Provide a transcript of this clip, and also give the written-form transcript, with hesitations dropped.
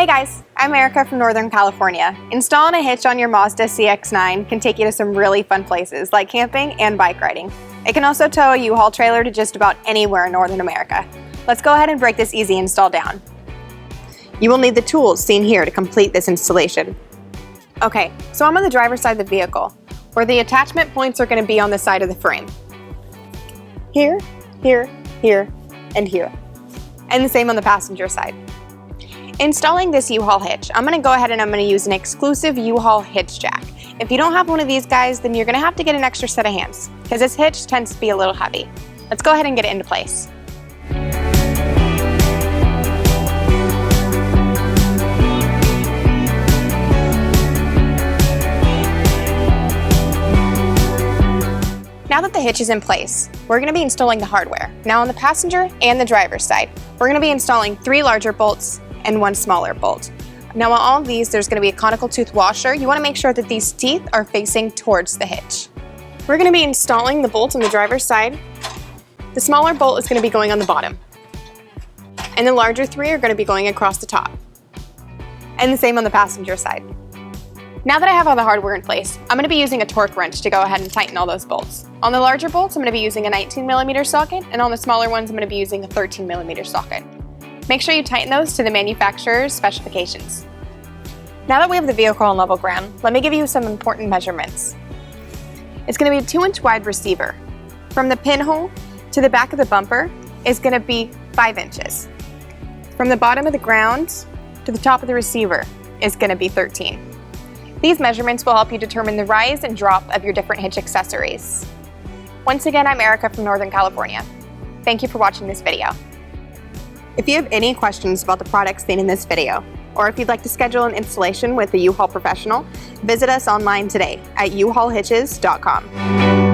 Hey guys, I'm Erica from Northern California. Installing a hitch on your Mazda CX-9 can take you to some really fun places like camping and bike riding. It can also tow a U-Haul trailer to just about anywhere in Northern America. Let's go ahead and break this easy install down. You will need the tools seen here to complete this installation. Okay, so I'm on the driver's side of the vehicle, where the attachment points are going to be on the side of the frame. Here, here, here, and here. And the same on the passenger side. Installing this U-Haul hitch, I'm going to go ahead and I'm going to use an exclusive U-Haul hitch jack. If you don't have one of these guys, then you're going to have to get an extra set of hands, because this hitch tends to be a little heavy. Let's go ahead and get it into place. Now that the hitch is in place, we're going to be installing the hardware. Now on the passenger and the driver's side, we're going to be installing 3 larger bolts and 1 smaller bolt. Now on all of these, there's going to be a conical tooth washer. You want to make sure that these teeth are facing towards the hitch. We're going to be installing the bolt on the driver's side. The smaller bolt is going to be going on the bottom. And the larger 3 are going to be going across the top. And the same on the passenger side. Now that I have all the hardware in place, I'm going to be using a torque wrench to go ahead and tighten all those bolts. On the larger bolts, I'm going to be using a 19mm socket, and on the smaller ones, I'm going to be using a 13mm socket. Make sure you tighten those to the manufacturer's specifications. Now that we have the vehicle on level ground, let me give you some important measurements. It's going to be a 2-inch wide receiver. From the pinhole to the back of the bumper is going to be 5 inches. From the bottom of the ground to the top of the receiver is going to be 13. These measurements will help you determine the rise and drop of your different hitch accessories. Once again, I'm Erica from Northern California. Thank you for watching this video. If you have any questions about the products seen in this video, or if you'd like to schedule an installation with a U-Haul professional, visit us online today at uhaulhitches.com.